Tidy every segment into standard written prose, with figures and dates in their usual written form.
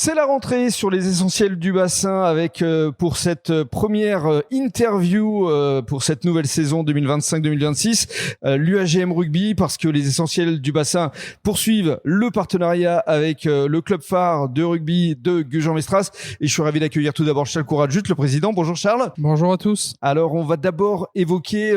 C'est la rentrée sur les essentiels du bassin avec pour cette première interview pour cette nouvelle saison 2025-2026 l'UAGM Rugby, parce que les essentiels du bassin poursuivent le partenariat avec le club phare de rugby de Gujan-Mestras, et je suis ravi d'accueillir tout d'abord Charles Courajut, le président. Bonjour Charles. Bonjour à tous. Alors on va d'abord évoquer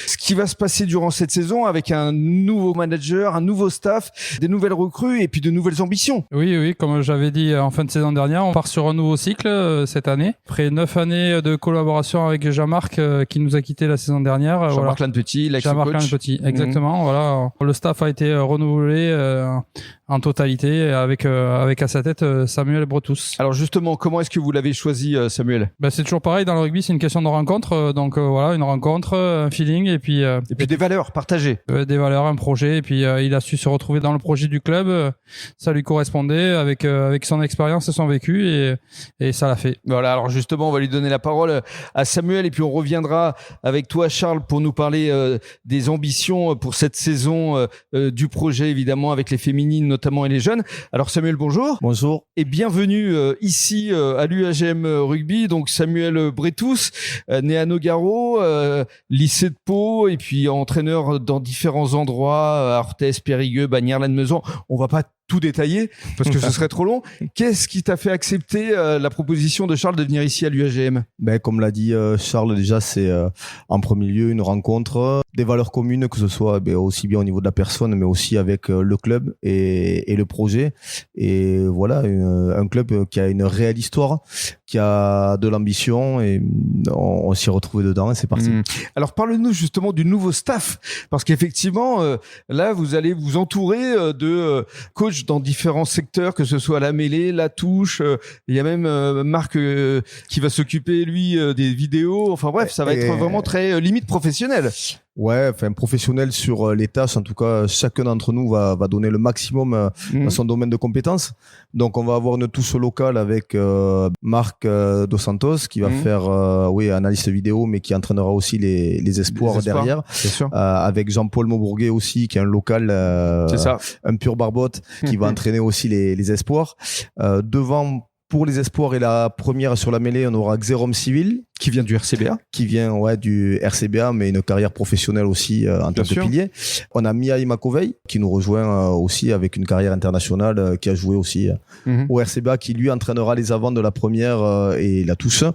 ce qui va se passer durant cette saison avec un nouveau manager, un nouveau staff, des nouvelles recrues et puis de nouvelles ambitions. Oui, comme j'avais dit en fin de saison dernière, on part sur un nouveau cycle cette année. Après 9 années de collaboration avec Jean-Marc qui nous a quitté la saison dernière. Jean-Marc Lannepetit, l'ex-coach. Jean-Marc Lannepetit, exactement. Voilà. Le staff a été renouvelé en totalité avec à sa tête Samuel Bretous. Alors justement, comment est-ce que vous l'avez choisi, Samuel ? C'est toujours pareil, dans le rugby, c'est une question de rencontre. Donc voilà, une rencontre, un feeling et puis des valeurs partagées. Des valeurs, un projet, et puis il a su se retrouver dans le projet du club. Ça lui correspondait avec son expérience et son vécu, et ça l'a fait. Voilà, alors justement, on va lui donner la parole à Samuel, et puis on reviendra avec toi, Charles, pour nous parler des ambitions pour cette saison du projet, évidemment, avec les féminines notamment et les jeunes. Alors Samuel, bonjour. Bonjour. Et bienvenue ici à l'UAGM Rugby. Donc Samuel Bretous, né à Nogaro, lycée de Pau, et puis entraîneur dans différents endroits, à Orthez, Périgueux, Bagnères-Lannemezan. On va pas tout détailler parce que ce serait trop long. Qu'est-ce qui t'a fait accepter la proposition de Charles de venir ici à l'UAGM ? Comme l'a dit Charles, déjà c'est en premier lieu une rencontre, des valeurs communes, que ce soit aussi bien au niveau de la personne, mais aussi avec le club et le projet. Et voilà, un club qui a une réelle histoire, qui a de l'ambition, et on s'y est retrouvé dedans, et c'est parti. Alors parle-nous justement du nouveau staff, parce qu'effectivement là vous allez vous entourer de coachs dans différents secteurs, que ce soit la mêlée, la touche, il y a même Marc qui va s'occuper lui des vidéos. Enfin bref, ça va être vraiment très limite professionnel. Ouais, professionnel sur les tâches. En tout cas, chacun d'entre nous va donner le maximum dans son domaine de compétences. Donc, on va avoir une touche locale avec Marc Dos Santos qui va faire analyste vidéo, mais qui entraînera aussi les espoirs derrière. C'est sûr. Avec Jean-Paul Maubourguet aussi, qui est un local, c'est ça. Un pur barbotte, qui va entraîner aussi les espoirs. Devant, pour les espoirs et la première sur la mêlée, on aura Xérom Civil, qui vient du RCBA. Qui vient du RCBA, mais une carrière professionnelle aussi en tant que pilier. On a Mia Makovey qui nous rejoint aussi avec une carrière internationale, qui a joué aussi au RCBA, qui lui entraînera les avants de la première et la touche.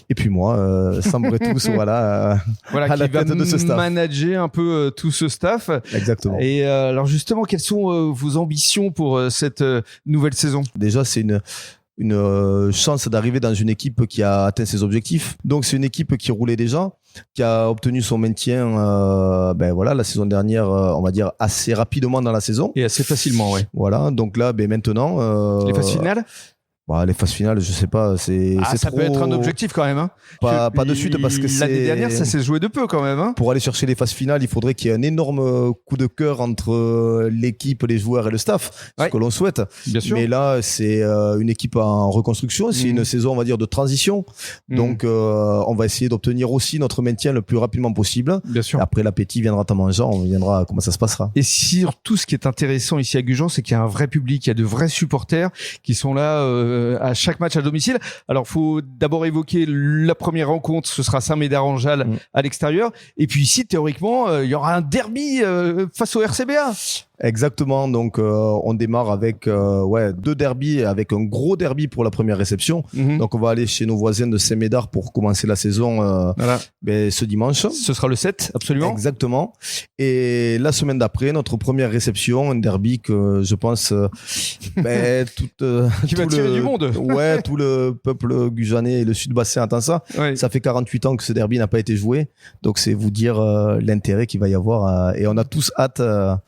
Et puis moi, Sam Bretous, à la tête de ce staff. Manager un peu tout ce staff. Exactement. Et alors justement, quelles sont vos ambitions pour cette nouvelle saison ? Déjà, c'est une chance d'arriver dans une équipe qui a atteint ses objectifs. Donc c'est une équipe qui roulait déjà, qui a obtenu son maintien la saison dernière, on va dire assez rapidement dans la saison. Et assez facilement, ouais. Voilà, donc là maintenant... les phases finales ? Les phases finales, je sais pas, c'est ça trop... peut être un objectif quand même, hein. Pas de suite, parce que l'année dernière ça s'est joué de peu quand même, hein. Pour aller chercher les phases finales, il faudrait qu'il y ait un énorme coup de cœur entre l'équipe, les joueurs et le staff, ce que l'on souhaite. Bien sûr. Mais là, c'est une équipe en reconstruction, c'est une saison, on va dire, de transition. Donc on va essayer d'obtenir aussi notre maintien le plus rapidement possible. Bien sûr. Après, l'appétit viendra en mangeant, on verra comment ça se passera. Et surtout, ce qui est intéressant ici à Gujan, c'est qu'il y a un vrai public, il y a de vrais supporters qui sont là à chaque match à domicile. Alors, faut d'abord évoquer la première rencontre, ce sera Saint-Médard-en-Jalles à l'extérieur. Et puis ici, théoriquement, il y aura un derby face au RCBA. Exactement, donc on démarre avec 2 derbys, avec un gros derby pour la première réception. Donc on va aller chez nos voisins de Saint-Médard pour commencer la saison ce dimanche. Ce sera le 7, absolument. Exactement. Et la semaine d'après, notre première réception, un derby que je pense qui va tirer du monde. Ouais, tout le peuple gujanais et le Sud-Bassin attend ça. Ouais. Ça fait 48 ans que ce derby n'a pas été joué, donc c'est vous dire l'intérêt qu'il va y avoir et on a tous hâte à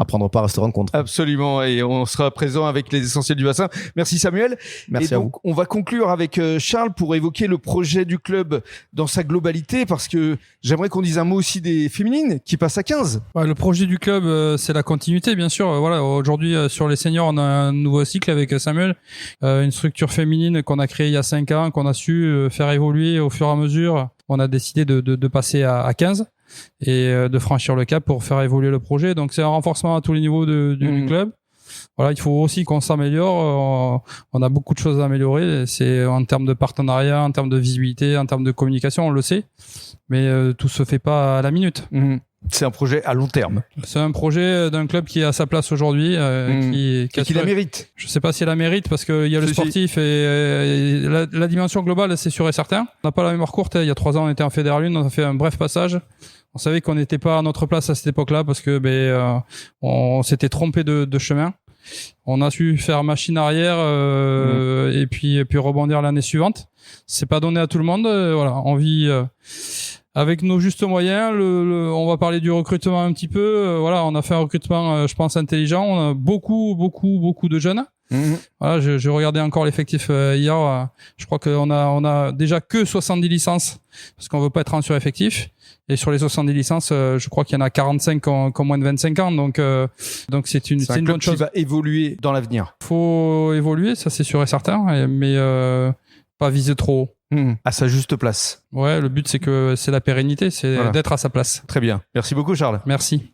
prendre part à cette rencontre. Absolument, et on sera présent avec les essentiels du bassin. Merci Samuel. Merci et à donc, vous. On va conclure avec Charles pour évoquer le projet du club dans sa globalité, parce que j'aimerais qu'on dise un mot aussi des féminines qui passent à 15. Le projet du club, c'est la continuité, bien sûr. Aujourd'hui, sur les seniors, on a un nouveau cycle avec Samuel, une structure féminine qu'on a créée il y a 5 ans, qu'on a su faire évoluer au fur et à mesure. On a décidé de passer à 15. Et de franchir le cap pour faire évoluer le projet. Donc c'est un renforcement à tous les niveaux du club. voilà, il faut aussi qu'on s'améliore. On a beaucoup de choses à améliorer. C'est en termes de partenariat, en termes de visibilité, en termes de communication, on le sait. Mais tout se fait pas à la minute. C'est un projet à long terme. C'est un projet d'un club qui est à sa place aujourd'hui, qui la mérite. Je sais pas si elle la mérite parce qu'il y a le sportif et la dimension globale, c'est sûr et certain. On n'a pas la mémoire courte. Il y a 3 ans, on était en Fédéral 1, on a fait un bref passage. On savait qu'on n'était pas à notre place à cette époque-là parce que on s'était trompé de chemin. On a su faire machine arrière et puis rebondir l'année suivante. C'est pas donné à tout le monde. Voilà, on vit avec nos justes moyens. On va parler du recrutement un petit peu. Voilà, on a fait un recrutement, je pense, intelligent. On a beaucoup de jeunes. Voilà, je regardais encore l'effectif hier. Je crois qu'on a déjà que 70 licences parce qu'on veut pas être en sureffectif. Et sur les 70 licences, je crois qu'il y en a 45 qui ont moins de 25 ans. Donc c'est une bonne chose. Qui va évoluer dans l'avenir. Faut évoluer, ça c'est sûr et certain, mais pas viser trop haut. À sa juste place. Ouais, le but c'est la pérennité, c'est d'être à sa place. Très bien. Merci beaucoup, Charles. Merci.